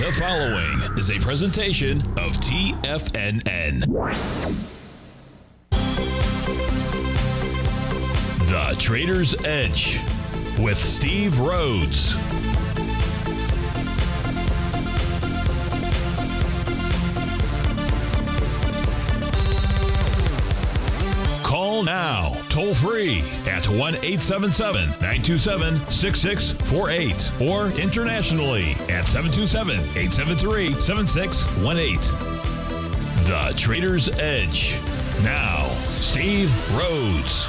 The following is a presentation of TFNN. The Trader's Edge with Steve Rhodes. Call now, toll free at 1-877-927-6648 or internationally at 727-873-7618. The Trader's Edge. Now, Steve Rhodes.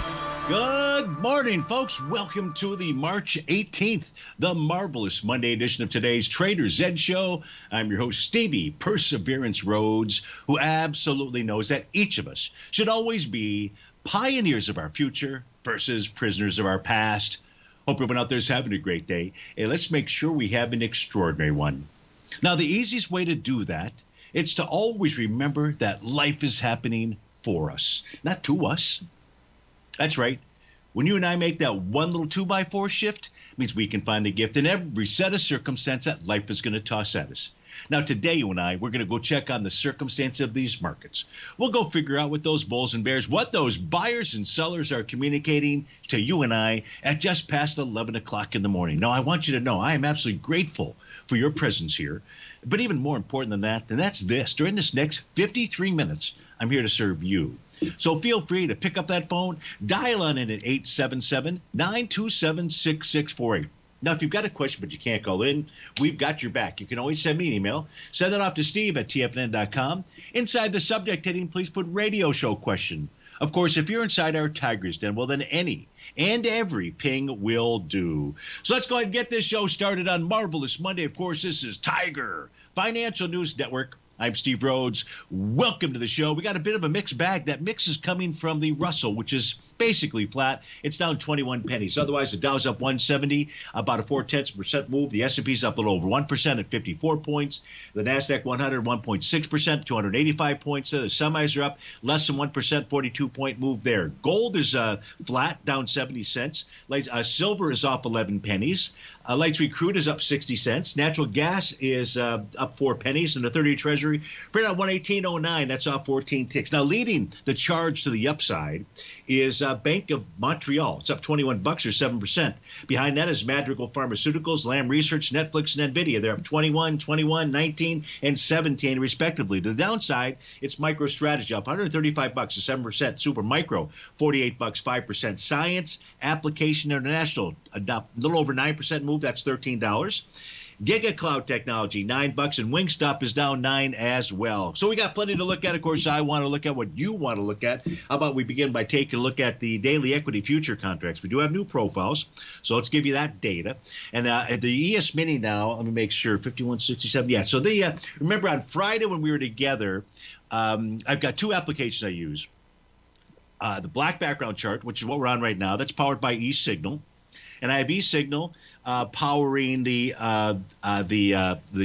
Good morning, folks. Welcome to the March 18th, the marvelous Monday edition of today's Trader's Edge Show. I'm your host, Stevie Perseverance Rhodes, who absolutely knows that each of us should always be pioneers of our future versus prisoners of our past. Hope everyone out there is having a great day. And let's make sure we have an extraordinary one. Now, the easiest way to do that is to always remember that life is happening for us, not to us. That's right. When you and I make that one little 2x4 shift, it means we can find the gift in every set of circumstance that life is going to toss at us. Now, today, you and I, we're going to go check on the circumstance of these markets. We'll go figure out what those bulls and bears, what those buyers and sellers are communicating to you and I at just past 11 o'clock in the morning. Now, I want you to know I am absolutely grateful for your presence here. But even more important than that, and that's this. During this next 53 minutes, I'm here to serve you. So feel free to pick up that phone, dial on in at 877-927-6648. Now, if you've got a question but you can't call in, we've got your back. You can always send me an email. Send that off to steve@tfnn.com. Inside the subject heading, please put radio show question. Of course, if you're inside our Tiger's Den, well, then any and every ping will do. So let's go ahead and get this show started on Marvelous Monday. Of course, this is Tiger Financial News Network. I'm Steve Rhodes. Welcome to the show. We got a bit of a mixed bag. That mix is coming from the Russell, which is basically flat. It's down 21 pennies. Otherwise, the Dow's up 170, about a 0.4% move. The S&P's up a little over 1% at 54 points. The NASDAQ 100, 1.6%, 285 points. The semis are up less than 1%, 42-point move there. Gold is flat, down 70 cents. Silver is off 11 pennies. Light sweet crude is up 60 cents. Natural gas is up 4 pennies. And the 30-year Treasury print out 118.09. That's off 14 ticks. Now, leading the charge to the upside is Bank of Montreal. It's up 21 bucks or 7%. Behind that is Madrigal Pharmaceuticals, Lam Research, Netflix, and Nvidia. They're up 21, 21, 19, and 17 respectively. To the downside, it's MicroStrategy up 135 bucks or 7%. Super Micro 48 bucks, 5%. Science Application International a little over 9% move. That's $13. Giga Cloud Technology, 9 bucks, and Wingstop is down 9 as well. So we got plenty to look at. Of course, I want to look at what you want to look at. How about we begin by taking a look at the daily equity future contracts? We do have new profiles, so let's give you that data. And the ES Mini now, let me make sure, 5167. Yeah, so remember on Friday when we were together, I've got two applications I use. The black background chart, which is what we're on right now, that's powered by eSignal. And I have eSignal powering the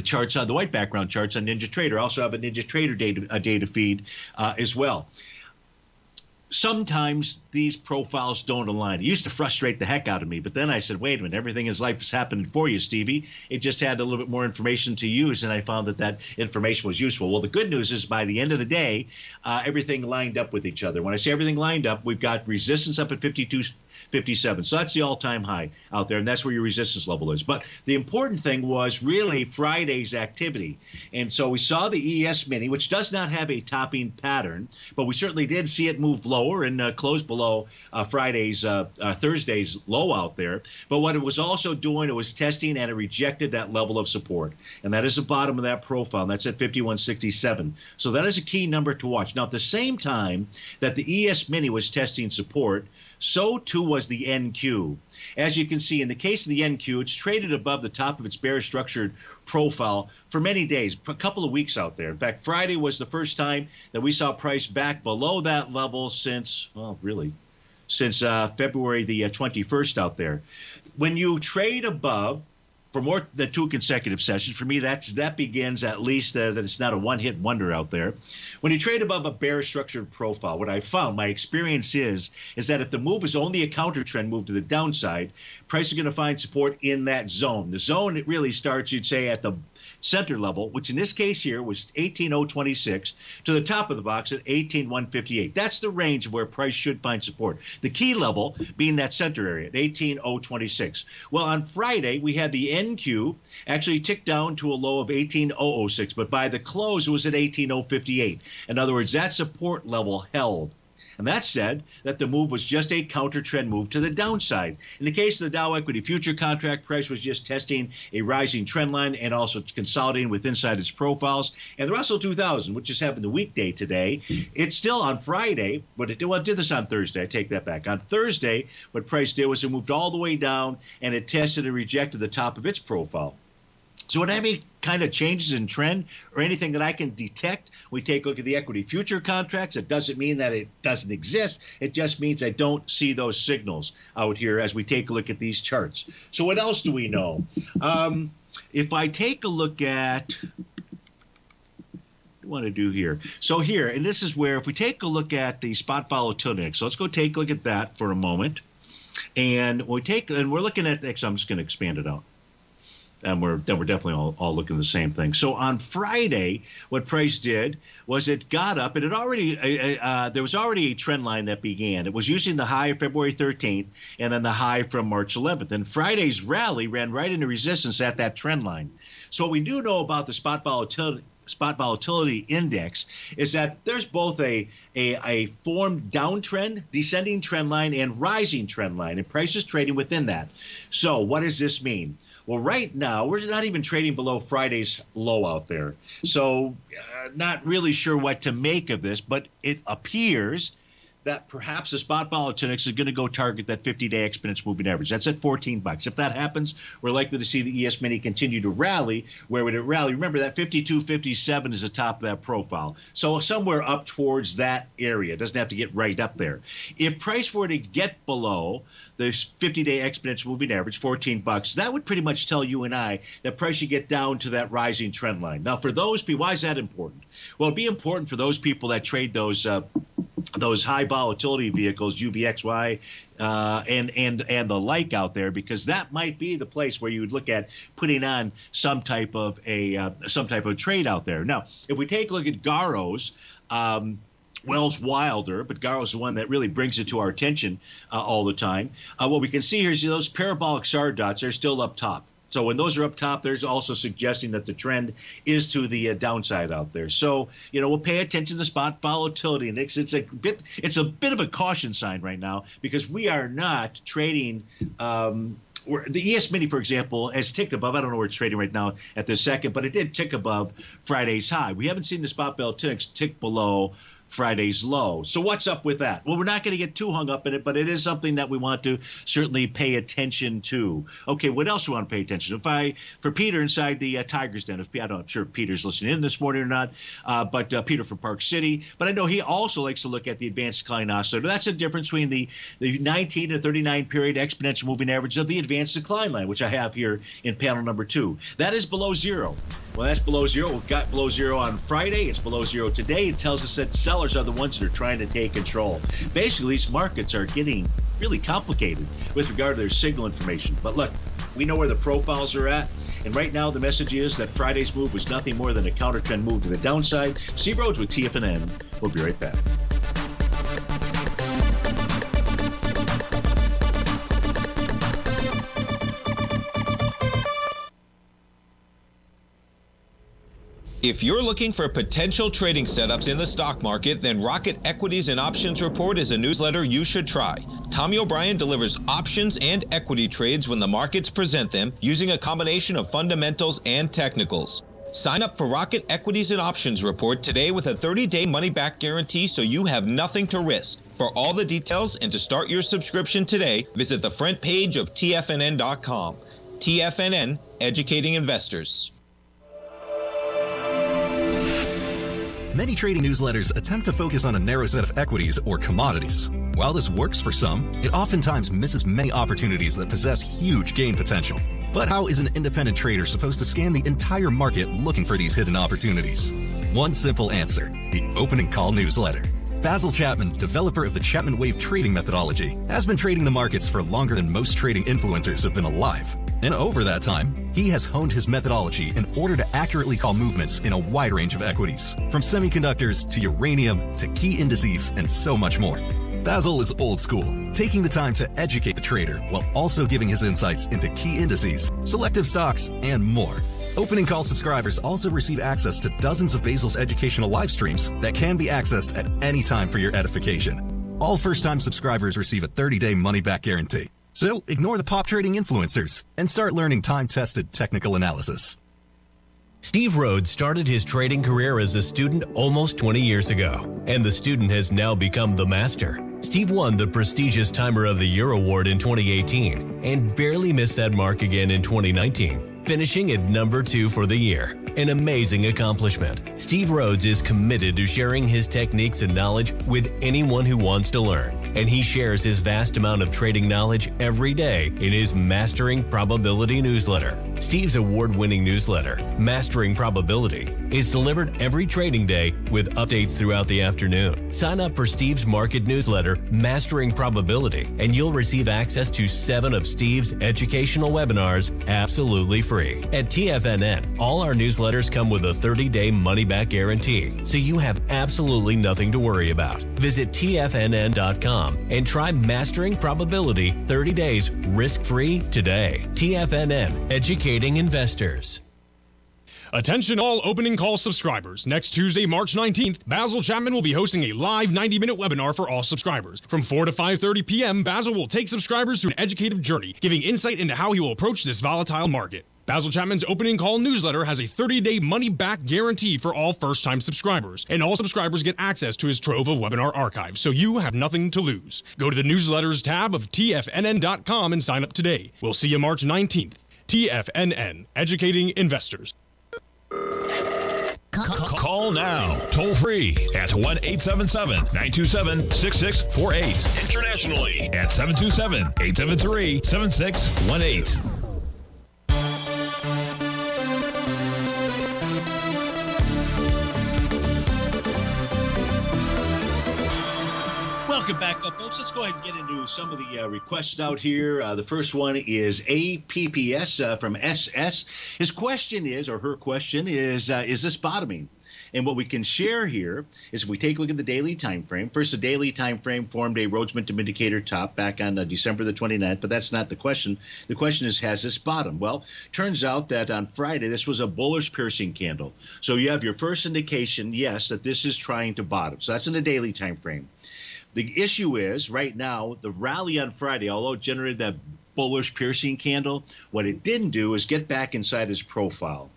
charts on the white background charts on NinjaTrader. I also have a NinjaTrader data feed as well. Sometimes these profiles don't align. It used to frustrate the heck out of me, but then I said, wait a minute, everything in life is happening for you, Stevie. It just had a little bit more information to use, and I found that information was useful. Well, the good news is by the end of the day, everything lined up with each other. When I say everything lined up, we've got resistance up at 52.57. So that's the all-time high out there, and that's where your resistance level is. But the important thing was really Friday's activity. And so we saw the ES Mini, which does not have a topping pattern, but we certainly did see it move lower and close below Thursday's low out there. But what it was also doing, it was testing, and it rejected that level of support. And that is the bottom of that profile, and that's at 51.67. So that is a key number to watch. Now, at the same time that the ES Mini was testing support, so too was the NQ. As you can see, in the case of the NQ, it's traded above the top of its bearish structured profile for many days, a couple of weeks out there. In fact, Friday was the first time that we saw price back below that level since, well, really, since February the 21st out there. When you trade above for more than 2 consecutive sessions. For me, that begins at least that it's not a one-hit wonder out there. When you trade above a bearish structured profile, what I found, my experience is that if the move is only a counter trend move to the downside, price is going to find support in that zone. The zone, it really starts, you'd say, at the center level, which in this case here was 18,026 to the top of the box at 18,158. That's the range where price should find support. The key level being that center area at 18,026. Well, on Friday, we had the NQ actually tick down to a low of 18,006, but by the close, it was at 18,058. In other words, that support level held. And that said that the move was just a counter trend move to the downside. In the case of the Dow equity future contract, price was just testing a rising trend line and also consolidating with inside its profiles. And the Russell 2000, which is having the weekday today, it's still on Friday, but it did this on Thursday. I take that back. On Thursday, what price did was it moved all the way down and it tested and rejected the top of its profile. So when any kind of changes in trend or anything that I can detect, we take a look at the equity future contracts. It doesn't mean that it doesn't exist. It just means I don't see those signals out here as we take a look at these charts. So what else do we know? If I take a look at want to do here. So here, and this is where if we take a look at the spot volatility index, so let's go take a look at that for a moment. And we're looking at next, I'm just going to expand it out. And we're definitely all looking at the same thing. So on Friday, what price did was it got up. It had already there was already a trend line that began. It was using the high of February 13th and then the high from March 11th. And Friday's rally ran right into resistance at that trend line. So what we do know about the spot volatility index is that there's both a formed downtrend, descending trend line, and rising trend line, and price is trading within that. So what does this mean? Well, right now, we're not even trading below Friday's low out there. So not really sure what to make of this, but it appears that perhaps the spot volatility index is going to go target that 50-day exponential moving average. That's at $14. If that happens, we're likely to see the ES Mini continue to rally. Where would it rally? Remember that 52.57 is the top of that profile. So somewhere up towards that area. It doesn't have to get right up there. If price were to get below the 50-day exponential moving average, $14, that would pretty much tell you and I that price should get down to that rising trend line. Now, for those people, why is that important? Well, it'd be important for those people that trade those high volatility vehicles, UVXY, and the like out there, because that might be the place where you would look at putting on some type of trade out there. Now, if we take a look at Garo's, Wells Wilder, but Garo's the one that really brings it to our attention all the time. What we can see here is those parabolic SAR dots are still up top. So when those are up top, there's also suggesting that the trend is to the downside out there. So, we'll pay attention to the spot volatility index. It's a bit of a caution sign right now because we are not trading. The ES Mini, for example, has ticked above. I don't know where it's trading right now at this second, but it did tick above Friday's high. We haven't seen the spot volatility index tick below Friday's low. So what's up with that? Well, we're not going to get too hung up in it, but it is something that we want to certainly pay attention to. Okay, what else do we want to pay attention to? For Peter inside the Tiger's Den, I'm not sure if Peter's listening in this morning or not, but Peter from Park City. But I know he also likes to look at the advanced decline oscillator. That's the difference between the 19 to 39 period exponential moving average of the advanced decline line, which I have here in panel number 2. That is below zero. Well, that's below zero. We got below zero on Friday. It's below zero today. It tells us that sellers are the ones that are trying to take control. Basically, these markets are getting really complicated with regard to their signal information. But look, we know where the profiles are at. And right now, the message is that Friday's move was nothing more than a counter trend move to the downside. Steve Rhodes with TFNN. We'll be right back. If you're looking for potential trading setups in the stock market, then Rocket Equities and Options Report is a newsletter you should try. Tommy O'Brien delivers options and equity trades when the markets present them, using a combination of fundamentals and technicals. Sign up for Rocket Equities and Options Report today with a 30-day money-back guarantee so you have nothing to risk. For all the details and to start your subscription today, visit the front page of TFNN.com. TFNN, educating investors. Many trading newsletters attempt to focus on a narrow set of equities or commodities. While this works for some, it oftentimes misses many opportunities that possess huge gain potential. But how is an independent trader supposed to scan the entire market looking for these hidden opportunities? One simple answer: the Opening Call newsletter. Basil Chapman, developer of the Chapman Wave trading methodology, has been trading the markets for longer than most trading influencers have been alive. And over that time, he has honed his methodology in order to accurately call movements in a wide range of equities, from semiconductors to uranium to key indices and so much more. Basil is old school, taking the time to educate the trader while also giving his insights into key indices, selective stocks, and more. Opening Call subscribers also receive access to dozens of Basil's educational live streams that can be accessed at any time for your edification. All first-time subscribers receive a 30-day money-back guarantee. So ignore the pop trading influencers and start learning time-tested technical analysis. Steve Rhodes started his trading career as a student almost 20 years ago, and the student has now become the master. Steve won the prestigious Timer of the Year award in 2018 and barely missed that mark again in 2019, finishing at number 2 for the year. An amazing accomplishment. Steve Rhodes is committed to sharing his techniques and knowledge with anyone who wants to learn, and he shares his vast amount of trading knowledge every day in his Mastering Probability newsletter. Steve's award-winning newsletter, Mastering Probability, is delivered every trading day with updates throughout the afternoon. Sign up for Steve's market newsletter, Mastering Probability, and you'll receive access to 7 of Steve's educational webinars absolutely free. At TFNN, all our newsletters come with a 30-day money-back guarantee, so you have absolutely nothing to worry about. Visit TFNN.com and try Mastering Probability 30 days risk-free today. TFNN, educating investors. Attention all Opening Call subscribers. Next Tuesday, March 19th, Basil Chapman will be hosting a live 90-minute webinar for all subscribers. From 4 to 5:30 p.m., Basil will take subscribers through an educative journey, giving insight into how he will approach this volatile market. Basil Chapman's Opening Call newsletter has a 30-day money-back guarantee for all first-time subscribers, and all subscribers get access to his trove of webinar archives, so you have nothing to lose. Go to the Newsletters tab of TFNN.com and sign up today. We'll see you March 19th. TFNN, educating investors. Call now, toll free at 1-877-927-6648. Internationally at 727-873-7618. Welcome back, folks. Let's go ahead and get into some of the requests out here. The first one is APPS from SS. His question is, or her question is this bottoming? And what we can share here is if we take a look at the daily time frame. First, the daily time frame formed a Rhodes Momentum Indicator top back on December the 29th, but that's not the question. The question is, has this bottom? Well, turns out that on Friday, this was a bullish piercing candle. So you have your first indication, yes, that this is trying to bottom. So that's in the daily time frame. The issue is, right now, the rally on Friday, although it generated that bullish piercing candle, what it didn't do is get back inside its profile.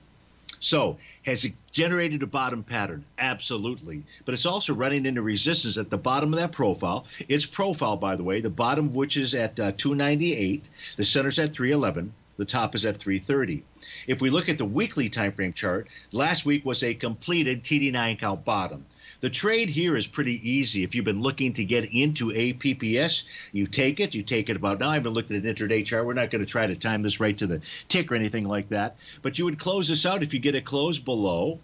So has it generated a bottom pattern? Absolutely. But it's also running into resistance at the bottom of that profile. Its profile, by the way, the bottom of which is at 298, the center's at 311. The top is at 330. If we look at the weekly time frame chart, last week was a completed TD9 count bottom. The trade here is pretty easy. If you've been looking to get into APPS, you take it about now. I haven't looked at an intraday chart. We're not going to try to time this right to the tick or anything like that. But you would close this out if you get it closed below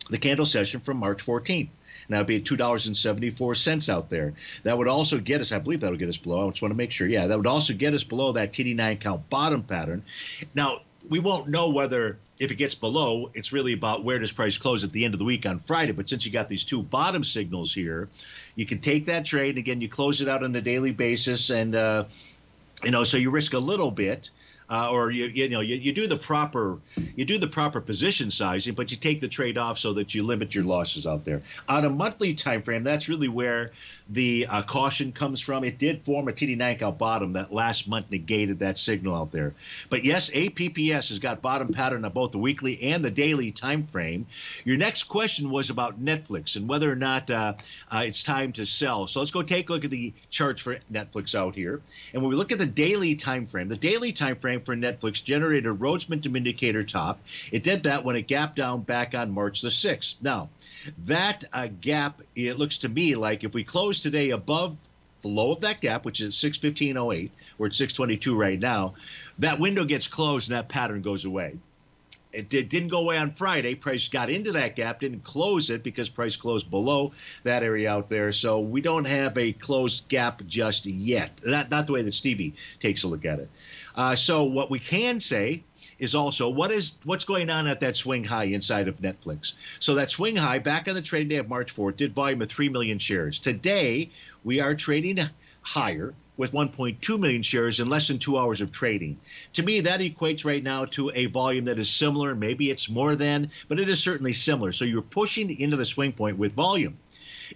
the candle session from March 14th. Now, it'd be at $2.74 out there. That would also get us, I believe that'll get us below. I just want to make sure. Yeah, that would also get us below that TD9 count bottom pattern. Now, we won't know whether, if it gets below, it's really about where does price close at the end of the week on Friday. But since you got these two bottom signals here, you can take that trade. And again, you close it out on a daily basis, and so you risk a little bit. Or you do the proper position sizing, but you take the trade off so that you limit your losses out there. On a monthly time frame, that's really where the caution comes from. It did form a TD9 count bottom that last month negated that signal out there. But yes, APPS has got bottom pattern on both the weekly and the daily time frame. Your next question was about Netflix and whether or not it's time to sell. So let's go take a look at the charts for Netflix out here. And when we look at the daily time frame for Netflix generated a Rhodes Momentum Indicator top. It did that when it gapped down back on March the 6th. Now, that gap, it looks to me like if we close today above the low of that gap, which is 615.08, We're at 622 right now. That window gets closed and that pattern goes away. It didn't go away on Friday. Price got into that gap, didn't close it because price closed below that area out there. So we don't have a closed gap just yet. Not the way that Stevie takes a look at it. So what we can say is also what's going on at that swing high inside of Netflix. So that swing high back on the trading day of March 4th did volume of 3 million shares. Today, we are trading higher with 1.2 million shares in less than 2 hours of trading. To me, that equates right now to a volume that is similar. Maybe it's more than, but it is certainly similar. So you're pushing into the swing point with volume.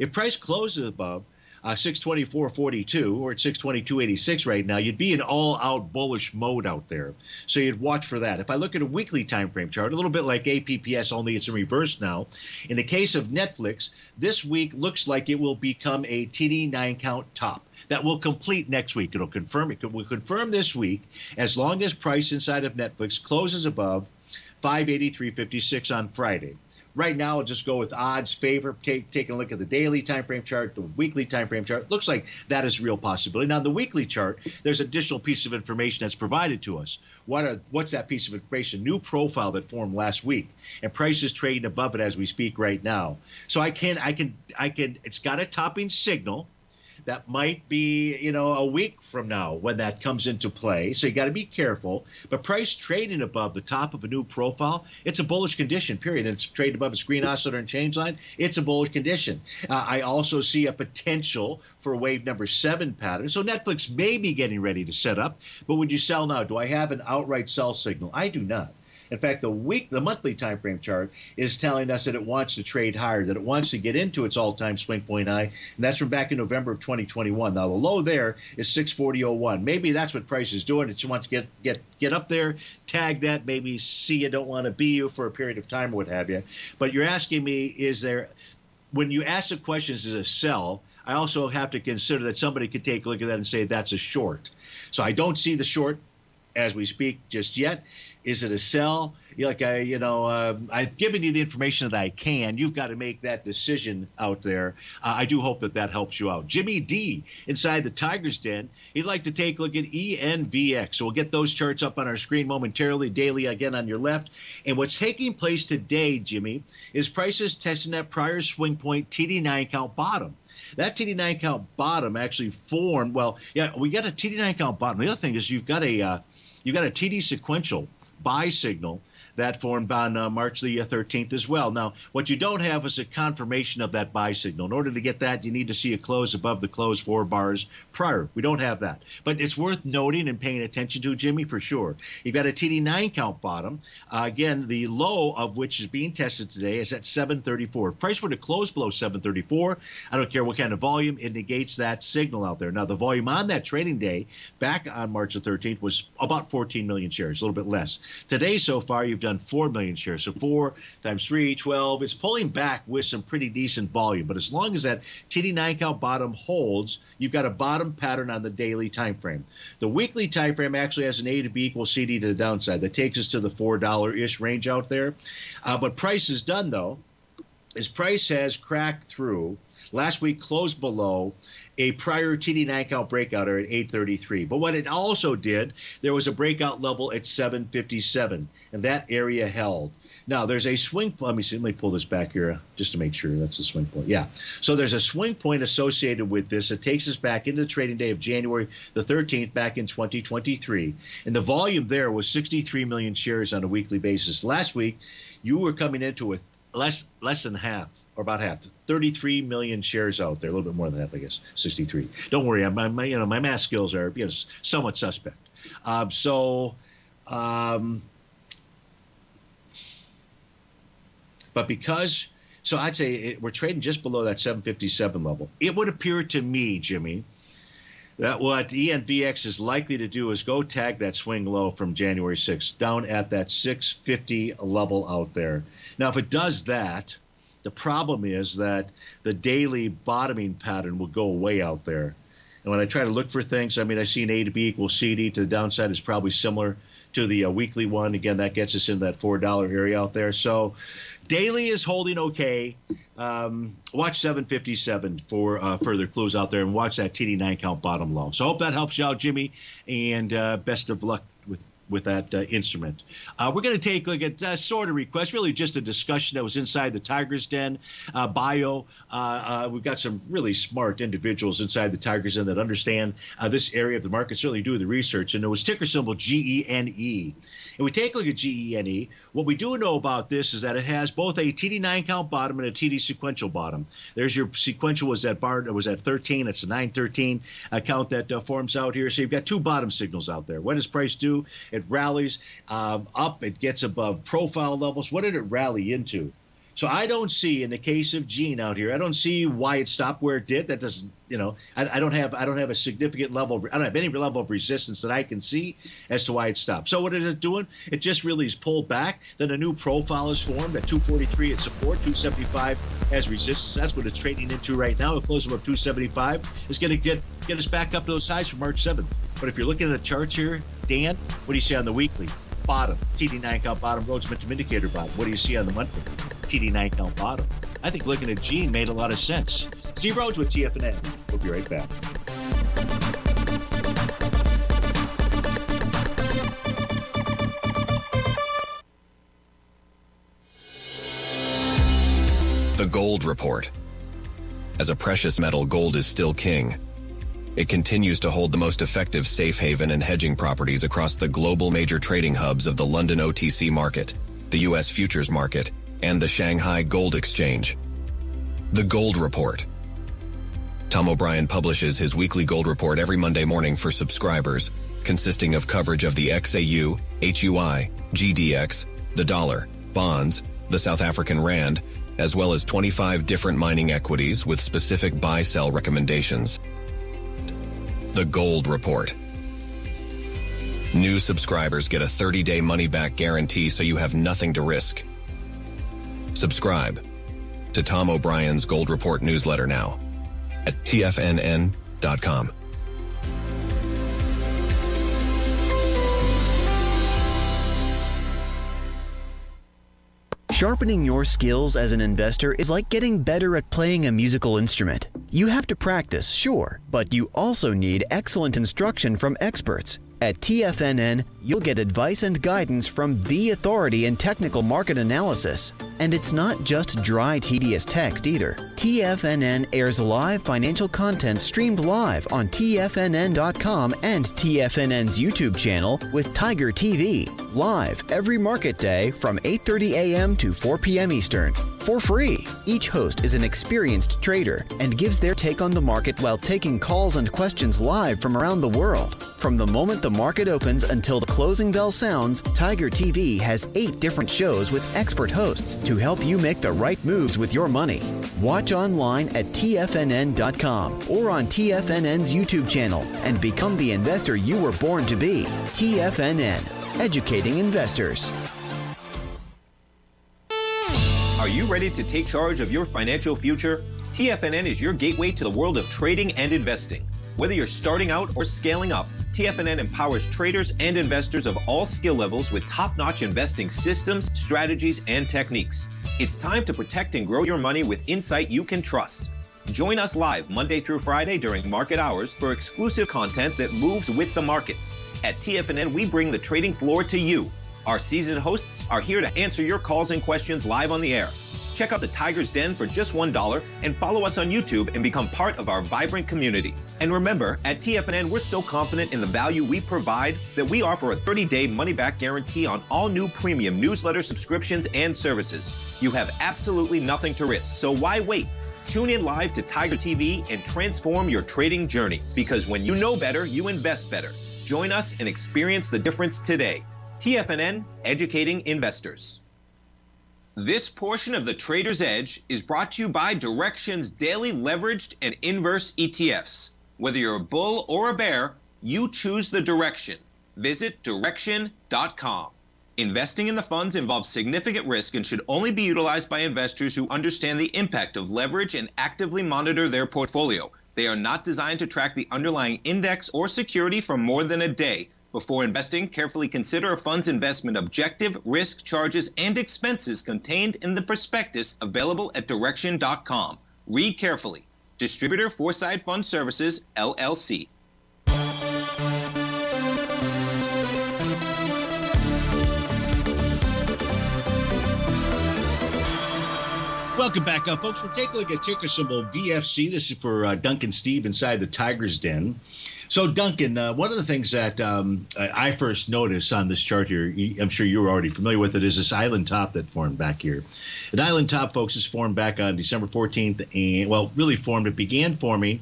If price closes above 624.42 or at 622.86 right now, you'd be in all-out bullish mode out there. So you'd watch for that. If I look at a weekly time frame chart, a little bit like APPS, only it's in reverse now. In the case of Netflix, this week looks like it will become a TD9 count top. That will complete next week. It'll confirm it. We'll confirm this week as long as price inside of Netflix closes above 583.56 on Friday. Right now, I'll just go with odds favor, taking a look at the daily time frame chart, the weekly time frame chart. Looks like that is a real possibility. Now, the weekly chart, there's an additional piece of information that's provided to us. What's that piece of information? New profile that formed last week, and price is trading above it as we speak right now. So I can. It's got a topping signal. That might be, a week from now when that comes into play. So you got to be careful. But price trading above the top of a new profile, it's a bullish condition, period. And it's trading above its green oscillator and change line. It's a bullish condition. I also see a potential for a wave number 7 pattern. So Netflix may be getting ready to set up. But would you sell now? Do I have an outright sell signal? I do not. In fact, the monthly time frame chart is telling us that it wants to trade higher, that it wants to get into its all-time swing point high, and that's from back in November of 2021. Now, the low there is 640.01. Maybe that's what price is doing. It just wants to get up there, tag that, maybe see you don't want to be you for a period of time or what have you. But you're asking me, when you ask the questions, is a sell, I also have to consider that somebody could take a look at that and say that's a short. So I don't see the short as we speak just yet. Is it a sell? I've given you the information that I can. You've got to make that decision out there. I do hope that helps you out. Jimmy D inside the Tiger's Den. He'd like to take a look at ENVX. So we'll get those charts up on our screen momentarily, daily again on your left. And what's taking place today, Jimmy, is prices testing that prior swing point TD9 count bottom. That TD9 count bottom actually formed. Well, yeah, we got a TD9 count bottom. The other thing is you've got a TD sequential buy signal that formed on March the 13th as well. Now, what you don't have is a confirmation of that buy signal. In order to get that, you need to see a close above the close 4 bars prior. We don't have that. But it's worth noting and paying attention to, Jimmy, for sure. You've got a TD9 count bottom. Again, the low of which is being tested today is at 734. If price were to close below 734, I don't care what kind of volume, it negates that signal out there. Now, the volume on that trading day back on March the 13th was about 14 million shares, a little bit less. Today, so far, you've done 4 million shares. So 4 times 3, 12. It's pulling back with some pretty decent volume. But as long as that TD9 count bottom holds, you've got a bottom pattern on the daily time frame. The weekly time frame actually has an A to B equals CD to the downside. That takes us to the $4-ish range out there. But price is done, though, is price has cracked through. Last week closed below a prior TD9 count breakout at 833. But what it also did, there was a breakout level at 757, and that area held. Now, there's a swing. Let me pull this back here just to make sure that's the swing point. Yeah. So there's a swing point associated with this. It takes us back into the trading day of January the 13th back in 2023. And the volume there was 63 million shares on a weekly basis. Last week, you were coming into with less than half. Or about half, 33 million shares out there, a little bit more than half, I guess, 63. Don't worry, my math skills are somewhat suspect. But because, so I'd say we're trading just below that 757 level. It would appear to me, Jimmy, that what ENVX is likely to do is go tag that swing low from January 6th down at that 650 level out there. Now, if it does that, the problem is that the daily bottoming pattern will go away out there. And when I try to look for things, I see an A to B equals CD to the downside is probably similar to the weekly one. Again, that gets us in that $4 area out there. So daily is holding okay. Watch 757 for further clues out there, and watch that TD9 count bottom low. So I hope that helps you out, Jimmy, and best of luck with that instrument. We're going to take a look at sort of request, really just a discussion that was inside the Tiger's Den bio. We've got some really smart individuals inside the Tiger's Den that understand this area of the market, certainly do the research, and it was ticker symbol GENE. And we take a look at GENE. What we do know about this is that it has both a TD9 count bottom and a TD sequential bottom. There's your sequential was at 13. It's a 913 count that forms out here. So you've got two bottom signals out there. What does price do? It rallies up. It gets above profile levels. What did it rally into? So I don't see, in the case of Gene out here, I don't see why it stopped where it did. That doesn't, I don't have a significant level. I don't have any level of resistance that I can see as to why it stopped. So what is it doing? It just really is pulled back. Then a new profile is formed at 243 at support, 275 as resistance. That's what it's trading into right now. It closed above 275. It's going to get us back up to those highs from March 7th. But if you're looking at the charts here, Dan, what do you see on the weekly? Bottom, TD9 count bottom, Rhodes momentum indicator bottom. What do you see on the monthly? TD9 count bottom. I think looking at Gene made a lot of sense. Steve Rhodes with TFNN. We'll be right back. The Gold Report. As a precious metal, gold is still king. It continues to hold the most effective safe haven and hedging properties across the global major trading hubs of the London OTC market, the U.S. futures market, and the Shanghai Gold Exchange. The Gold Report. Tom O'Brien publishes his weekly Gold Report every Monday morning for subscribers, consisting of coverage of the XAU, HUI, GDX, the dollar, bonds, the South African rand, as well as 25 different mining equities with specific buy-sell recommendations. The Gold Report. New subscribers get a 30-day money-back guarantee, so you have nothing to risk. Subscribe to Tom O'Brien's Gold Report newsletter now at TFNN.com. Sharpening your skills as an investor is like getting better at playing a musical instrument. You have to practice, sure, but you also need excellent instruction from experts. At TFNN, you'll get advice and guidance from the authority in technical market analysis. And it's not just dry, tedious text either. TFNN airs live financial content streamed live on TFNN.com and TFNN's YouTube channel with Tiger TV, live every market day from 8:30 a.m. to 4 p.m. Eastern. For free. Each host is an experienced trader and gives their take on the market while taking calls and questions live from around the world. From the moment the market opens until the closing bell sounds, Tiger TV has 8 different shows with expert hosts to help you make the right moves with your money. Watch online at TFNN.com or on TFNN's YouTube channel and become the investor you were born to be. TFNN, educating investors. Are you ready to take charge of your financial future? TFNN is your gateway to the world of trading and investing. Whether you're starting out or scaling up, TFNN empowers traders and investors of all skill levels with top-notch investing systems, strategies, and techniques. It's time to protect and grow your money with insight you can trust. Join us live Monday through Friday during market hours for exclusive content that moves with the markets. At TFNN, we bring the trading floor to you. Our seasoned hosts are here to answer your calls and questions live on the air. Check out the Tiger's Den for just $1 and follow us on YouTube and become part of our vibrant community. And remember, at TFNN, we're so confident in the value we provide that we offer a 30-day money-back guarantee on all new premium newsletter subscriptions and services. You have absolutely nothing to risk, so why wait? Tune in live to Tiger TV and transform your trading journey, because when you know better, you invest better. Join us and experience the difference today. TFNN, educating investors. This portion of the Trader's Edge is brought to you by Direxion's daily leveraged and inverse ETFs. Whether you're a bull or a bear, you choose the direction. Visit Direxion.com. Investing in the funds involves significant risk and should only be utilized by investors who understand the impact of leverage and actively monitor their portfolio. They are not designed to track the underlying index or security for more than a day. Before investing, carefully consider a fund's investment objective, risk, charges, and expenses contained in the prospectus available at Direxion.com. Read carefully. Distributor Foreside Fund Services, LLC. Welcome back, folks. We'll take a look at ticker symbol VFC. This is for Duncan Steve inside the Tiger's Den. So, Duncan, one of the things that I first noticed on this chart here, I'm sure you were already familiar with it, is this island top that formed back here. An island top, folks, is formed back on December 14th, and, well, really formed. It began forming.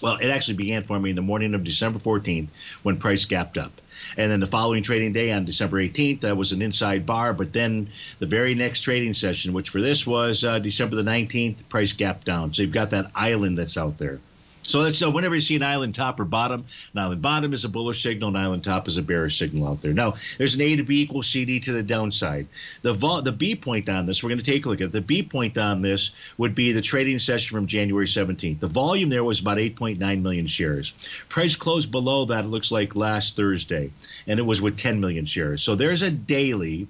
Well, it actually began forming in the morning of December 14th when price gapped up. And then the following trading day on December 18th, that was an inside bar. But then the very next trading session, which for this was December the 19th, price gapped down. So you've got that island that's out there. So that's whenever you see an island top or bottom, an island bottom is a bullish signal, an island top is a bearish signal out there. Now, there's an A to B equals CD to the downside. The B point on this, we're going to take a look at it. The B point on this would be the trading session from January 17th. The volume there was about 8.9 million shares. Price closed below that, it looks like last Thursday, and it was with 10 million shares. So there's a daily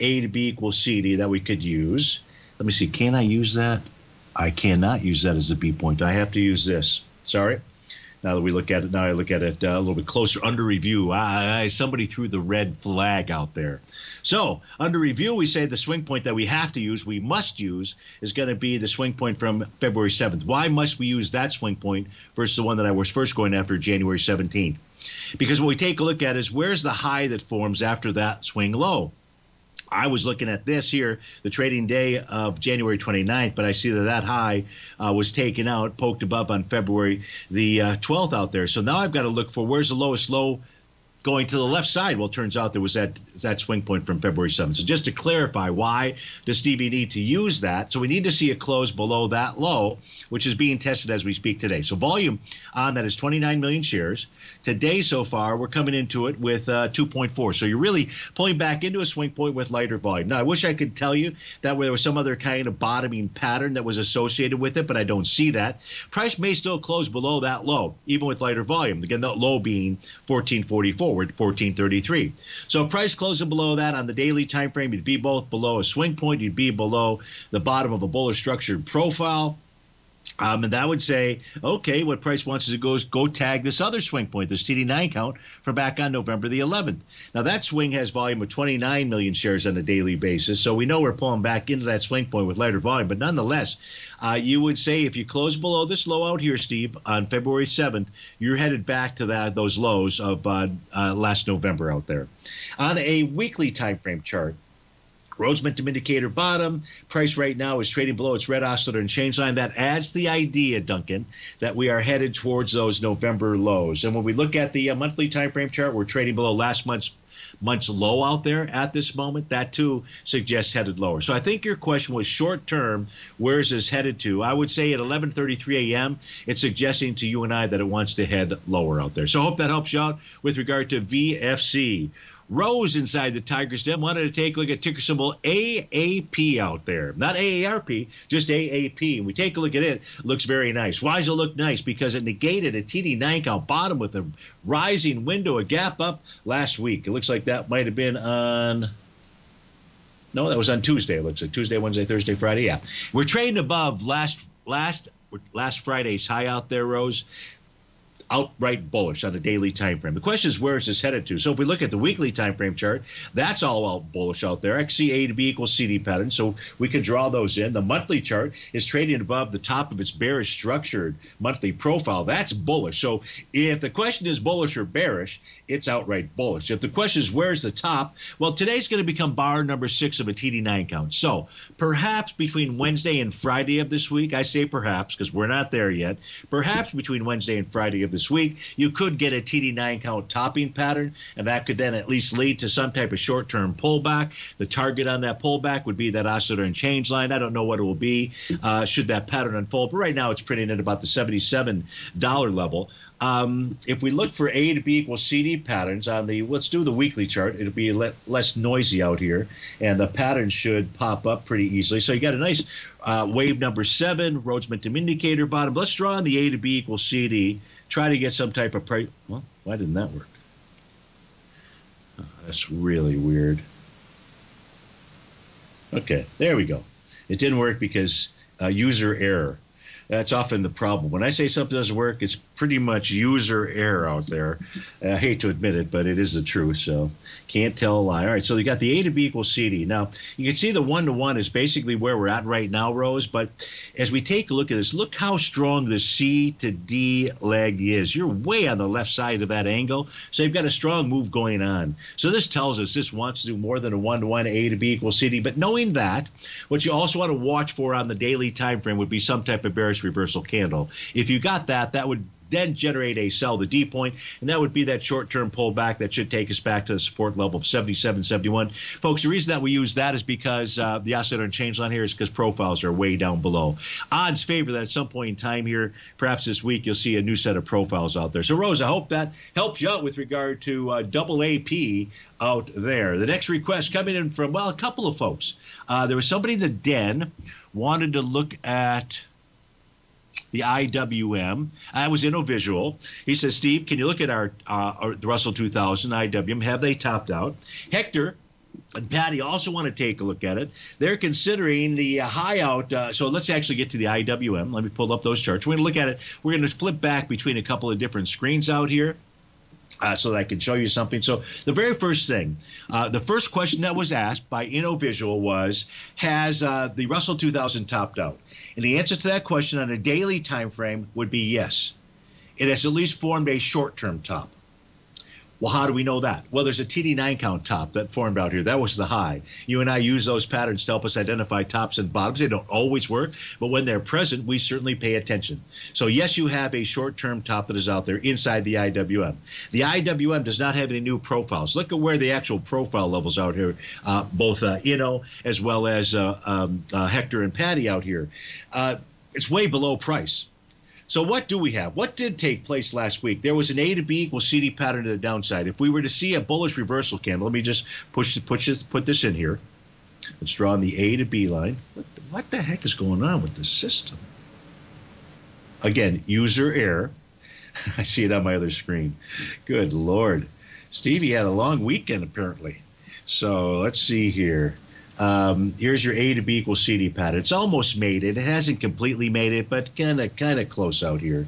A to B equals CD that we could use. Let me see, can I use that? I cannot use that as a B point. I have to use this. Sorry. Now that we look at it, now I look at it a little bit closer. Under review, somebody threw the red flag out there. So under review, we say the swing point that we have to use, we must use, is going to be the swing point from February 7th. Why must we use that swing point versus the one that I was first going after, January 17th? Because what we take a look at is where's the high that forms after that swing low. I was looking at this here, the trading day of January 29th, but I see that high was taken out, poked above on February the 12th out there. So now I've got to look for where's the lowest low going to the left side. Well, it turns out there was that swing point from February 7th. So just to clarify, why does Stevie need to use that? So we need to see a close below that low, which is being tested as we speak today. So volume on that is 29 million shares. Today so far, we're coming into it with 2.4. So you're really pulling back into a swing point with lighter volume. Now, I wish I could tell you that there was some other kind of bottoming pattern that was associated with it, but I don't see that. Price may still close below that low, even with lighter volume. Again, that low being 1444. We're at 1433. So price closing below that on the daily time frame, you'd be both below a swing point, you'd be below the bottom of a bullish structured profile. And that would say, okay, what price wants to go tag this other swing point, this TD9 count from back on November the 11th. Now, that swing has volume of 29 million shares on a daily basis, so we know we're pulling back into that swing point with lighter volume. But nonetheless, you would say if you close below this low out here, Steve, on February 7th, you're headed back to those lows of last November out there. On a weekly time frame chart, Rhodes momentum indicator bottom. Price right now is trading below its red oscillator and change line. That adds the idea, Duncan, that we are headed towards those November lows. And when we look at the monthly time frame chart, we're trading below last month's low out there at this moment. That too suggests headed lower. So I think your question was short term, where is this headed to? I would say at 11:33 a.m., it's suggesting to you and I that it wants to head lower out there. So I hope that helps you out with regard to VFC. Rose inside the Tiger's Den wanted to take a look at ticker symbol AAP out there. Not AARP, just AAP. And we take a look at it. It looks very nice. Why does it look nice? Because it negated a TD9 count bottom with a rising window, a gap up last week. It looks like that might have been on... No, that was on Tuesday. It looks like Tuesday, Wednesday, Thursday, Friday. Yeah. We're trading above last Friday's high out there, Rose. Outright bullish on the daily time frame. The question is, where is this headed to? So if we look at the weekly time frame chart, that's all out bullish out there. XC A to B equals CD pattern, so we can draw those in. The monthly chart is trading above the top of its bearish structured monthly profile. That's bullish. So if the question is bullish or bearish, it's outright bullish. If the question is where's the top, well, today's going to become bar number 6 of a TD9 count. So perhaps between Wednesday and Friday of this week, I say perhaps because we're not there yet, perhaps between Wednesday and Friday of this week, you could get a TD9 count topping pattern, and that could then at least lead to some type of short-term pullback. The target on that pullback would be that oscillator and change line. I don't know what it will be should that pattern unfold, but right now it's printing at about the $77 level. If we look for A to B equals CD patterns on the, let's do the weekly chart. It'll be less noisy out here, and the pattern should pop up pretty easily. So you got a nice wave number 7, Rhodes momentum indicator bottom. Let's draw on the A to B equals CD. Try to get some type of price. Well, why didn't that work? That's really weird. Okay, there we go. It didn't work because user error. That's often the problem. When I say something doesn't work, it's pretty much user error out there. I hate to admit it, but it is the truth, so can't tell a lie. All right, so you got the A to B equals CD. Now, you can see the 1-to-1 is basically where we're at right now, Rose, but as we take a look at this, look how strong the C to D leg is. You're way on the left side of that angle, so you've got a strong move going on. So this tells us this wants to do more than a 1-to-1 A to B equals CD, but knowing that, what you also want to watch for on the daily time frame would be some type of bearish reversal candle. If you got that, that would then generate a sell the D point, and that would be that short-term pullback that should take us back to the support level of 77.71. Folks, the reason that we use that is because the oscillator and change line here is because profiles are way down below. Odds favor that at some point in time here, perhaps this week, you'll see a new set of profiles out there. So, Rose, I hope that helps you out with regard to double AP out there. The next request coming in from, well, a couple of folks. There was somebody in the den wanted to look at the IWM. I was InnoVisual. He says, Steve, can you look at the Russell 2000 IWM? Have they topped out? Hector and Patty also want to take a look at it. They're considering the high out. So let's actually get to the IWM. Let me pull up those charts. We're going to look at it. We're going to flip back between a couple of different screens out here. So that I can show you something. So the very first thing, the first question that was asked by InnoVisual was, has the Russell 2000 topped out? And the answer to that question on a daily time frame would be yes. It has at least formed a short-term top. Well, how do we know that? Well, there's a TD9 count top that formed out here. That was the high. You and I use those patterns to help us identify tops and bottoms. They don't always work, but when they're present, we certainly pay attention. So, yes, you have a short-term top that is out there inside the IWM. The IWM does not have any new profiles. Look at where the actual profile levels out here, both Inno as well as Hector and Patty out here. It's way below price. So what do we have? What did take place last week? There was an A to B equals CD pattern to the downside. If we were to see a bullish reversal candle, let me just put this in here. Let's draw on the A to B line. What the heck is going on with this system? Again, user error. I see it on my other screen. Good Lord. Stevie had a long weekend, apparently. So let's see here. Here's your A to B equals CD pattern. It's almost made it. It hasn't completely made it, but kind of close out here.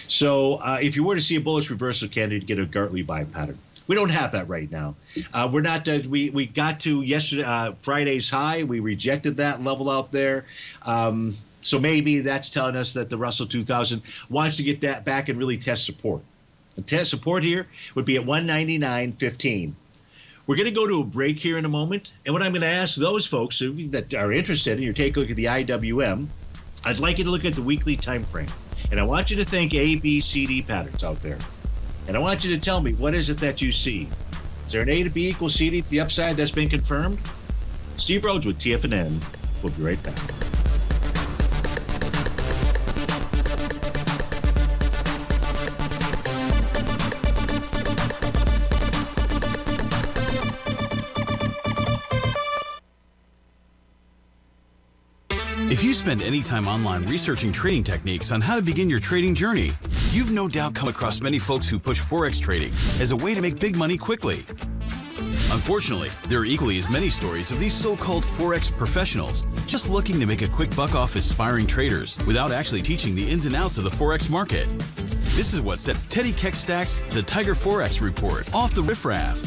So if you were to see a bullish reversal candle, you'd get a Gartley buy pattern. We don't have that right now. We're not. We got to yesterday Friday's high. We rejected that level out there. So maybe that's telling us that the Russell 2000 wants to get that back and really test support. And test support here would be at 199.15. We're going to go to a break here in a moment, and what I'm going to ask those folks that are interested, and you take a look at the IWM, I'd like you to look at the weekly time frame, and I want you to think A, B, C, D patterns out there, and I want you to tell me, what is it that you see? Is there an A to B equals CD to the upside that's been confirmed? Steve Rhodes with TFNN. We'll be right back. If you spend any time online researching trading techniques on how to begin your trading journey, you've no doubt come across many folks who push Forex trading as a way to make big money quickly. Unfortunately, there are equally as many stories of these so-called Forex professionals just looking to make a quick buck off aspiring traders without actually teaching the ins and outs of the Forex market. This is what sets Teddy Keckstack's The Tiger Forex Report off the riffraff.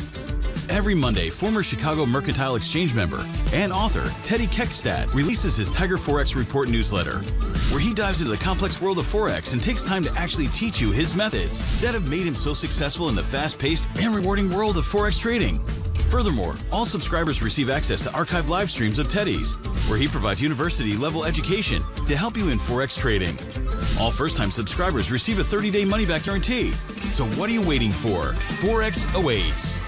Every Monday, former Chicago Mercantile Exchange member and author Teddy Keckstack releases his Tiger Forex Report newsletter, where he dives into the complex world of Forex and takes time to actually teach you his methods that have made him so successful in the fast-paced and rewarding world of Forex trading. Furthermore, all subscribers receive access to archived live streams of Teddy's, where he provides university-level education to help you in Forex trading. All first-time subscribers receive a 30-day money-back guarantee. So what are you waiting for? Forex awaits.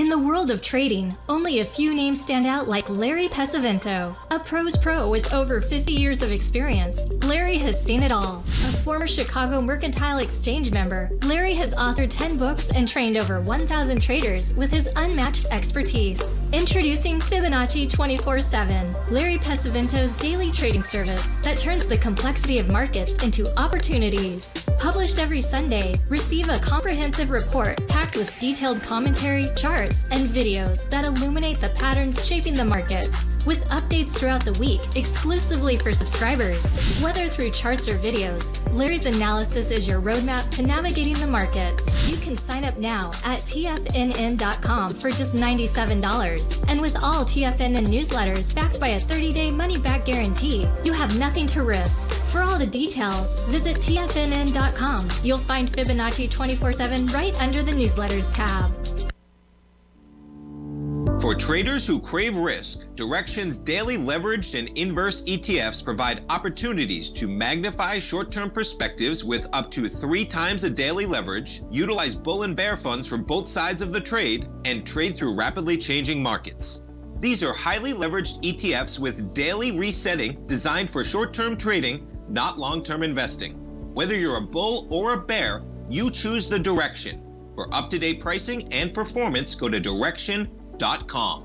In the world of trading, only a few names stand out like Larry Pesavento, a pro's pro with over 50 years of experience. Larry has seen it all. A former Chicago Mercantile Exchange member, Larry has authored 10 books and trained over 1,000 traders with his unmatched expertise. Introducing Fibonacci 24/7, Larry Pesavento's daily trading service that turns the complexity of markets into opportunities. Published every Sunday, receive a comprehensive report packed with detailed commentary, charts, and videos that illuminate the patterns shaping the markets, with updates throughout the week exclusively for subscribers. Whether through charts or videos, Larry's analysis is your roadmap to navigating the markets. You can sign up now at TFNN.com for just $97. And with all TFNN newsletters backed by a 30-day money-back guarantee, you have nothing to risk. For all the details, visit TFNN.com. You'll find Fibonacci 24/7 right under the newsletters tab. For traders who crave risk, Direxion's daily leveraged and inverse ETFs provide opportunities to magnify short-term perspectives with up to 3 times a daily leverage, utilize bull and bear funds from both sides of the trade, and trade through rapidly changing markets. These are highly leveraged ETFs with daily resetting designed for short-term trading, not long-term investing. Whether you're a bull or a bear, you choose the Direxion. For up-to-date pricing and performance, go to Direxion.com.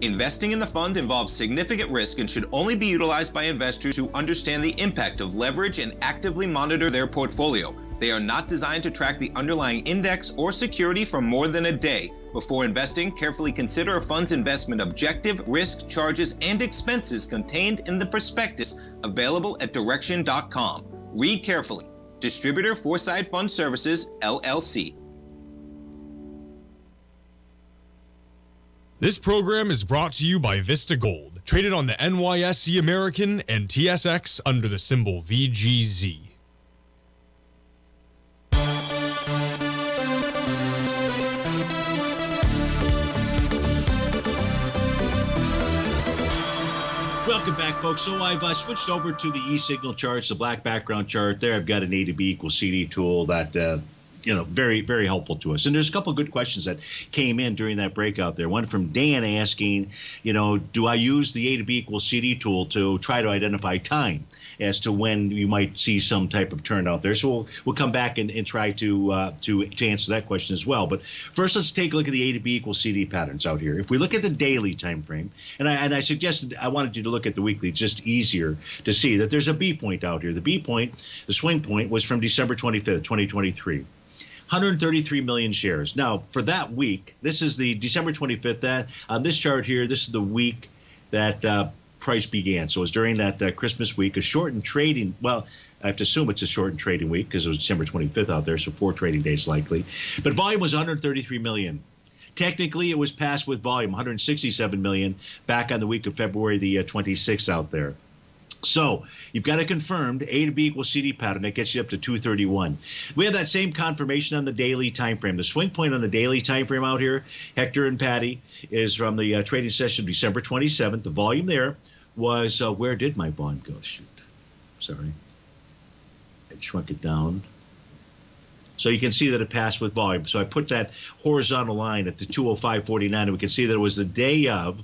Investing in the fund involves significant risk and should only be utilized by investors who understand the impact of leverage and actively monitor their portfolio. They are not designed to track the underlying index or security for more than a day. Before investing, carefully consider a fund's investment objective, risk, charges, and expenses contained in the prospectus available at Direxion.com. Read carefully. Distributor Foreside Fund Services, LLC. This program is brought to you by Vista Gold, traded on the NYSE American and TSX under the symbol VGZ. Welcome back, folks. So I've switched over to the E-signal charts, the black background chart. There I've got an A to B equals CD tool that very, very helpful to us. And there's a couple of good questions that came in during that breakout there. One from Dan asking, do I use the A to B equals CD tool to try to identify time as to when you might see some type of turn out there? So we'll come back and try to answer that question as well. But first, let's take a look at the A to B equals CD patterns out here. If we look at the daily time frame, and I suggested I wanted you to look at the weekly, it's just easier to see that there's a B point out here. The B point, the swing point, was from December 25th, 2023. 133 million shares. Now, for that week, this is the December 25th. That on this chart here, this is the week that price began. So it was during that Christmas week, a shortened trading. Well, I have to assume it's a shortened trading week because it was December 25th out there, so 4 trading days likely. But volume was 133 million. Technically, it was passed with volume, 167 million back on the week of February the 26th out there. So you've got a confirmed A to B equals CD pattern that gets you up to 231. We have that same confirmation on the daily time frame. The swing point on the daily time frame out here, Hector and Patty, is from the trading session December 27th. The volume there was where did my volume go? Shoot, sorry, I shrunk it down. So you can see that it passed with volume. So I put that horizontal line at the 205.49, and we can see that it was the day of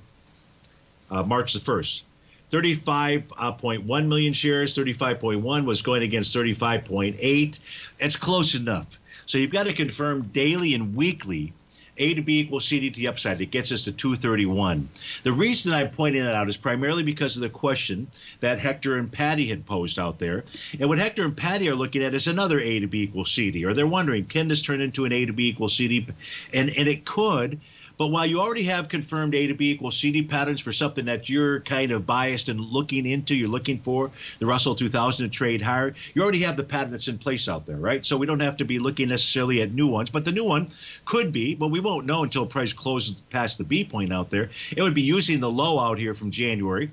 March the 1st. 35.1 million shares, 35.1 was going against 35.8. That's close enough. So you've got to confirm daily and weekly A to B equals CD to the upside. It gets us to 231. The reason I'm pointing that out is primarily because of the question that Hector and Patty had posed out there. And what Hector and Patty are looking at is another A to B equals CD. Or they're wondering, can this turn into an A to B equals CD? And it could. But while you already have confirmed A to B equals CD patterns for something that you're kind of biased and looking into, you're looking for the Russell 2000 to trade higher, you already have the pattern that's in place out there, right? So we don't have to be looking necessarily at new ones, but the new one could be, but we won't know until price closes past the B point out there. It would be using the low out here from January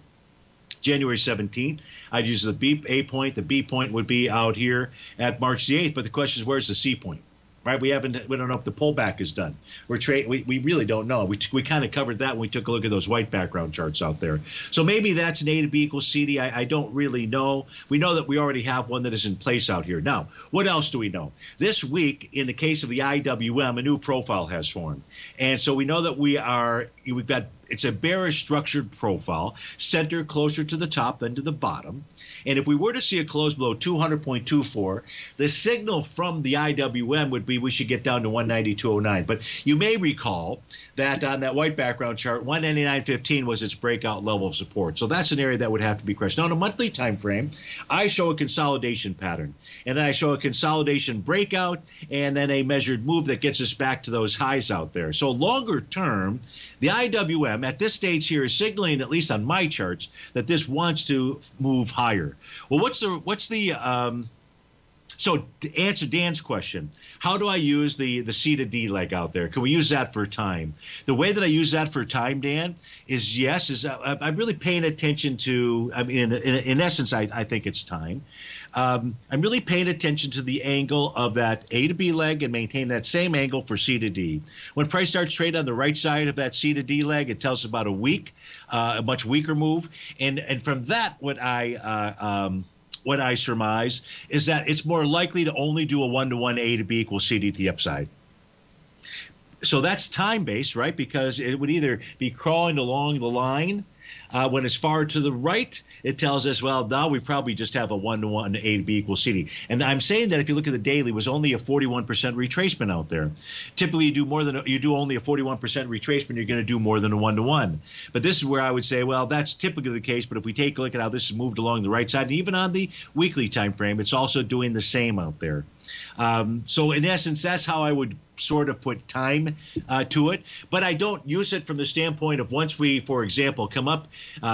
17th. I'd use the A point. The B point would be out here at March the 8th, but the question is, where's the C point? right? We don't know if the pullback is done. We really don't know. We kind of covered that when we took a look at those white background charts out there. So maybe that's an A to B equals CD. I don't really know. We know that we already have one that is in place out here. Now, what else do we know? This week, in the case of the IWM, a new profile has formed. And so we know that it's a bearish structured profile, center closer to the top than to the bottom. And if we were to see a close below 200.24, the signal from the IWM would be we should get down to 192.09. But you may recall that on that white background chart, 199.15 was its breakout level of support. So that's an area that would have to be crushed. Now, on a monthly time frame, I show a consolidation pattern. And then I show a consolidation breakout and then a measured move that gets us back to those highs out there. So longer term, the IWM at this stage here is signaling, at least on my charts, that this wants to move higher. Well, so to answer Dan's question, how do I use the C to D leg out there? Can we use that for time? The way that I use that for time, Dan, is I'm really paying attention to, I mean, in essence, I think it's time. I'm really paying attention to the angle of that A to B leg and maintain that same angle for C to D. When price starts trading on the right side of that C to D leg, it tells us about a much weaker move. And from that, what I surmise is that it's more likely to only do a 1-to-1 A to B equals CD to the upside. So that's time-based, right? Because it would either be crawling along the line. When it's far to the right, it tells us, well, now we probably just have a 1-to-1 A to B equals CD. And I'm saying that if you look at the daily, it was only a 41% retracement out there. Typically, you do only a 41% retracement, you're going to do more than a 1-to-1. But this is where I would say, well, that's typically the case. But if we take a look at how this has moved along the right side, and even on the weekly time frame, it's also doing the same out there. So in essence, that's how I would sort of put time to it. But I don't use it from the standpoint of once we, for example, come up,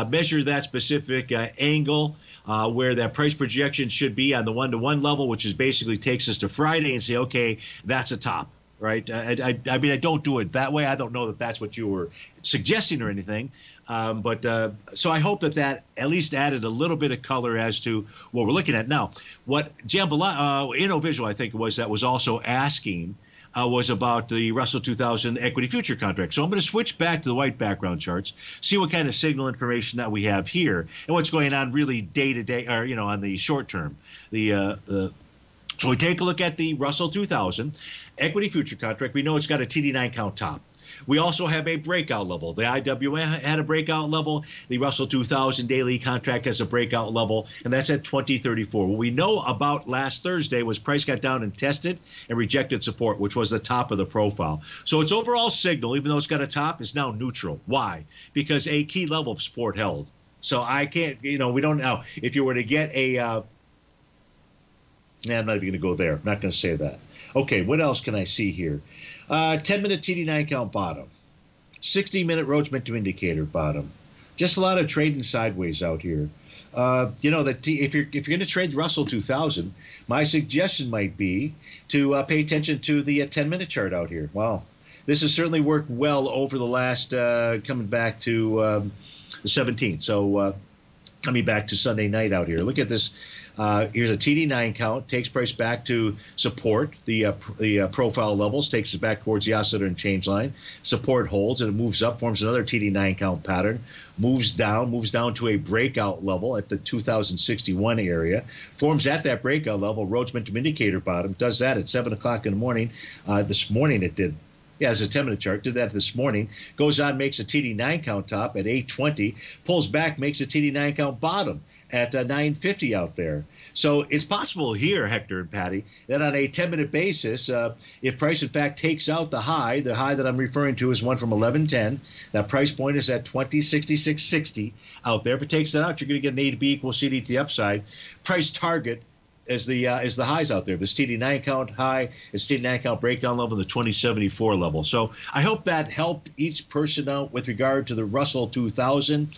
measure that specific angle where that price projection should be on the 1-to-1 level, which is basically takes us to Friday, and say, okay, that's a top. Right. I mean, I don't do it that way. I don't know that that's what you were suggesting or anything. But so I hope that at least added a little bit of color as to what we're looking at. Now, what InnoVisual, I think it was, that was also asking was about the Russell 2000 equity future contract. So I'm going to switch back to the white background charts, see what kind of signal information that we have here and what's going on really day to day, or, on the short term. So we take a look at the Russell 2000 equity future contract. We know it's got a TD9 count top. We also have a breakout level. The IWM had a breakout level. The Russell 2000 daily contract has a breakout level, and that's at 2034. What we know about last Thursday was price got down and tested and rejected support, which was the top of the profile. So its overall signal, even though it's got a top, is now neutral. Why? Because a key level of support held. So I can't, we don't know. If you were to get I'm not even going to go there. I'm not going to say that. Okay, what else can I see here? 10-minute TD9 count bottom. 60-minute Rhodes momentum indicator bottom. Just a lot of trading sideways out here. If you're going to trade the Russell 2000, my suggestion might be to pay attention to the 10-minute chart out here. Wow, this has certainly worked well over the last coming back to the 17th. So coming back to Sunday night out here. Look at this. Here's a TD9 count, takes price back to support the profile levels, takes it back towards the oscillator and change line. Support holds, and it moves up, forms another TD9 count pattern, moves down to a breakout level at the 2061 area, forms at that breakout level, Rhodes momentum indicator bottom, does that at 7 o'clock in the morning. This morning it did. Yeah, it's a 10-minute chart. Did that this morning. Goes on, makes a TD9 count top at 820. Pulls back, makes a TD9 count bottom at 950 out there. So it's possible here, Hector and Patty, that on a 10-minute basis, if price in fact takes out the high that I'm referring to is one from 1110. That price point is at 2066.60 out there. If it takes that out, you're going to get an A to B equals CD to the upside. Price target is the highs out there. This TD9 count high, is TD9 count breakdown level, the 2074 level. So I hope that helped each person out with regard to the Russell 2000.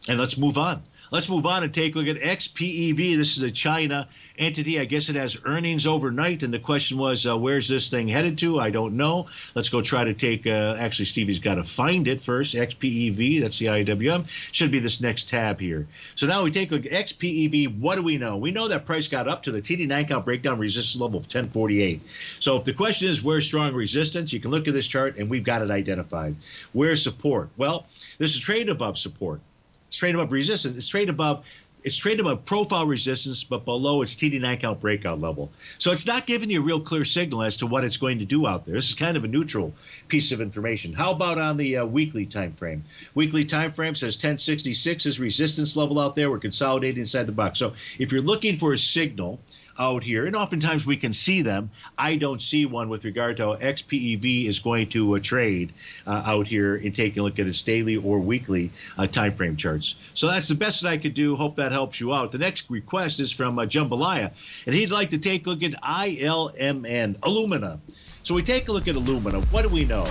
And let's move on. Let's move on and take a look at XPEV. This is a China entity. I guess it has earnings overnight, and the question was, where's this thing headed to? I don't know. Let's go try to take, actually, Stevie's got to find it first. XPEV, that's the IWM. Should be this next tab here. So now we take a look at XPEV. What do we know? We know that price got up to the TD9 count breakdown resistance level of 1048. So if the question is where's strong resistance, you can look at this chart, and we've got it identified. Where's support? Well, this is trade above support. It's trade above resistance. It's trade above profile resistance, but below its TD9 count breakout level. So it's not giving you a real clear signal as to what it's going to do out there. This is kind of a neutral piece of information. How about on the weekly time frame? Weekly time frame says 1066 is resistance level out there. We're consolidating inside the box. So if you're looking for a signal out here, and oftentimes we can see them, I don't see one with regard to how XPEV is going to trade out here in taking a look at its daily or weekly time frame charts. So that's the best that I could do. Hope that helps you out. The next request is from Jambalaya, and he'd like to take a look at ILMN, Alumina. So we take a look at Alumina. What do we know?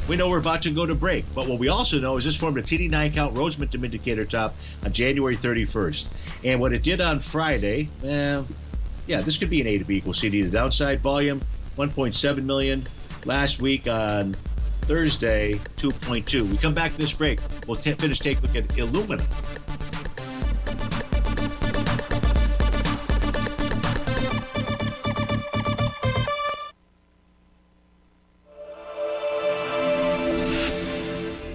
We know we're about to go to break, but what we also know is this formed a TD9 count Rhodes Momentum Indicator top on January 31st. And what it did on Friday, yeah, this could be an A to B equals CD to downside. Volume, 1.7 million. Last week on Thursday, 2.2. We come back to this break. We'll finish take a look at Illumina.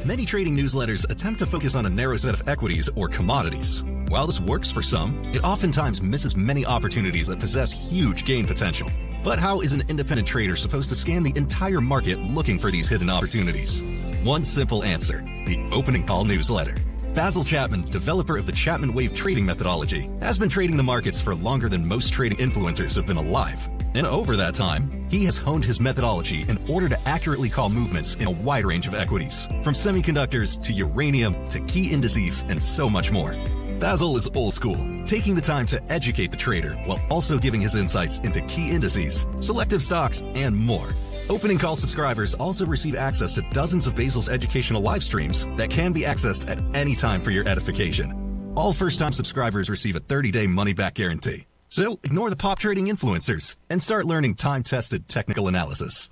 Many trading newsletters attempt to focus on a narrow set of equities or commodities. While this works for some, it oftentimes misses many opportunities that possess huge gain potential. But how is an independent trader supposed to scan the entire market looking for these hidden opportunities? One simple answer: the opening call newsletter. Basil Chapman, developer of the Chapman Wave trading methodology, has been trading the markets for longer than most trading influencers have been alive. And over that time, he has honed his methodology in order to accurately call movements in a wide range of equities, from semiconductors to uranium to key indices and so much more. Basil is old school, taking the time to educate the trader while also giving his insights into key indices, selective stocks, and more. Opening call subscribers also receive access to dozens of Basil's educational live streams that can be accessed at any time for your edification. All first-time subscribers receive a 30-day money-back guarantee. So ignore the pop trading influencers and start learning time-tested technical analysis.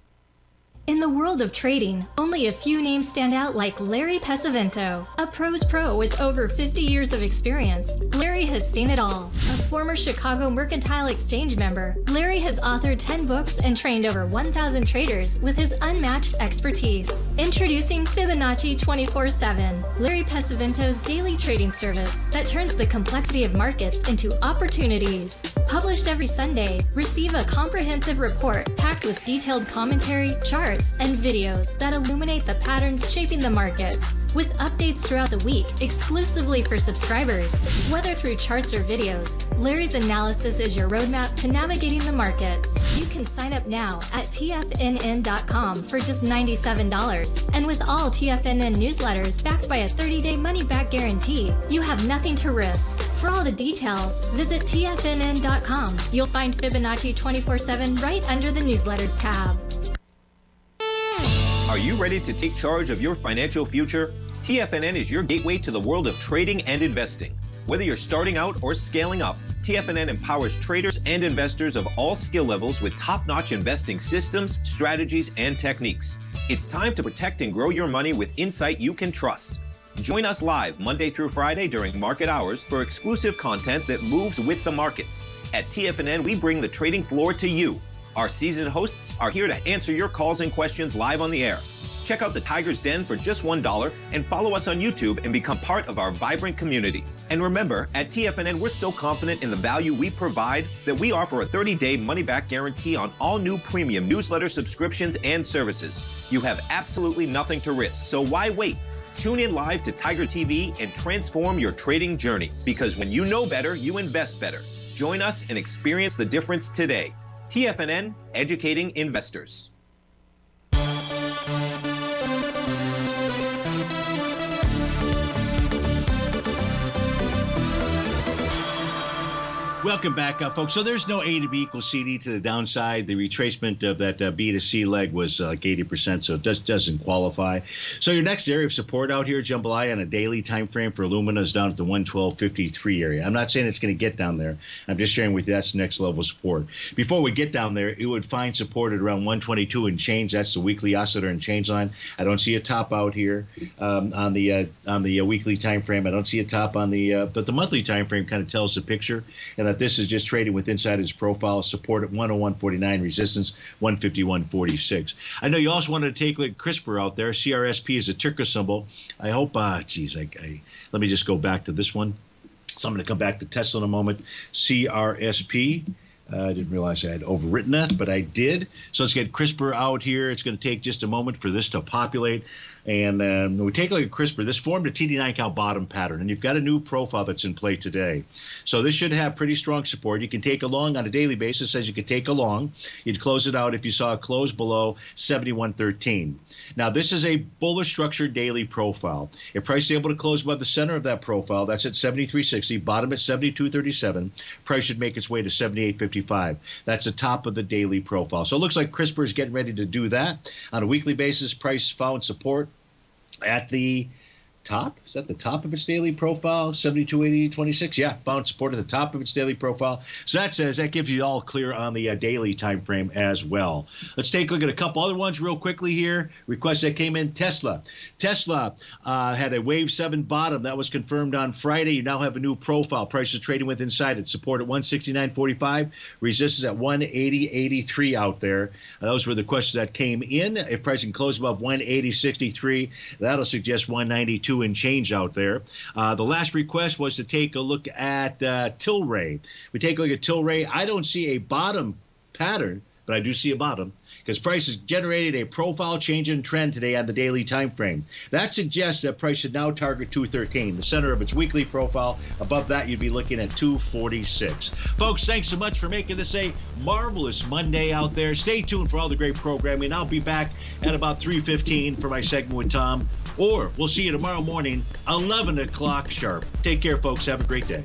In the world of trading, only a few names stand out like Larry Pesavento, a pros pro with over 50 years of experience. Larry has seen it all. A former Chicago Mercantile Exchange member, Larry has authored 10 books and trained over 1,000 traders with his unmatched expertise. Introducing Fibonacci 24/7, Larry Pesavento's daily trading service that turns the complexity of markets into opportunities. Published every Sunday, receive a comprehensive report packed with detailed commentary, charts, and videos that illuminate the patterns shaping the markets, with updates throughout the week exclusively for subscribers. Whether through charts or videos, Larry's analysis is your roadmap to navigating the markets. You can sign up now at TFNN.com for just $97. And with all TFNN newsletters backed by a 30-day money-back guarantee, you have nothing to risk. For all the details, visit TFNN.com. You'll find Fibonacci 24/7 right under the newsletters tab. Are you ready to take charge of your financial future? TFNN is your gateway to the world of trading and investing. Whether you're starting out or scaling up, TFNN empowers traders and investors of all skill levels with top-notch investing systems, strategies, and techniques. It's time to protect and grow your money with insight you can trust. Join us live Monday through Friday during market hours for exclusive content that moves with the markets. At TFNN, we bring the trading floor to you. Our seasoned hosts are here to answer your calls and questions live on the air. Check out the Tiger's Den for just $1 and follow us on YouTube and become part of our vibrant community. And remember, at TFNN, we're so confident in the value we provide that we offer a 30-day money-back guarantee on all new premium newsletter subscriptions and services. You have absolutely nothing to risk, so why wait? Tune in live to Tiger TV and transform your trading journey, because when you know better, you invest better. Join us and experience the difference today. TFNN, educating investors. Welcome back, folks. So there's no A to B equals CD to the downside. The retracement of that B to C leg was like 80%, so it doesn't qualify. So your next area of support out here, jambalaya, on a daily time frame for alumina is down at the 112.53 area. I'm not saying it's going to get down there. I'm just sharing with you that's the next level of support. Before we get down there, it would find support at around 122 and change. That's the weekly oscillator and change line. I don't see a top out here on the weekly time frame. I don't see a top on but the monthly time frame kind of tells the picture, and that this is just trading with inside its profile, support at 101.49, resistance 151.46. I know you also wanted to take like CRISPR out there. CRSP is a ticker symbol. I hope, let me just go back to this one. So I'm going to come back to Tesla in a moment. CRSP. I didn't realize I had overwritten that, but I did. So let's get CRISPR out here. It's going to take just a moment for this to populate. And when we take a look at CRISPR, this formed a TD9 count bottom pattern, and you've got a new profile that's in play today. So this should have pretty strong support. You can take a long on a daily basis, as you could take a long. You'd close it out if you saw a close below 71.13. Now, this is a bullish structured daily profile. If price is able to close above the center of that profile, that's at 73.60, bottom at 72.37, price should make its way to 78.55. That's the top of the daily profile. So it looks like CRISPR is getting ready to do that. On a weekly basis, price found support at the top. Is that the top of its daily profile? 72.80.26. Yeah, found support at the top of its daily profile. So that gives you all clear on the daily time frame as well. Let's take a look at a couple other ones real quickly here. Requests that came in. Tesla had a wave 7 bottom that was confirmed on Friday. You now have a new profile. Price is trading with inside it. Support at 169.45. Resistance at 180.83 out there. Those were the questions that came in. If price can close above 180.63, that'll suggest 192 and change out there. The last request was to take a look at Tilray. We take a look at Tilray. I don't see a bottom pattern, but I do see a bottom because price has generated a profile change in trend today on the daily time frame. That suggests that price should now target 213, the center of its weekly profile. Above that, you'd be looking at 246. Folks, thanks so much for making this a marvelous Monday out there. Stay tuned for all the great programming. I'll be back at about 3:15 for my segment with Tom, or we'll see you tomorrow morning, 11 o'clock sharp. Take care, folks. Have a great day.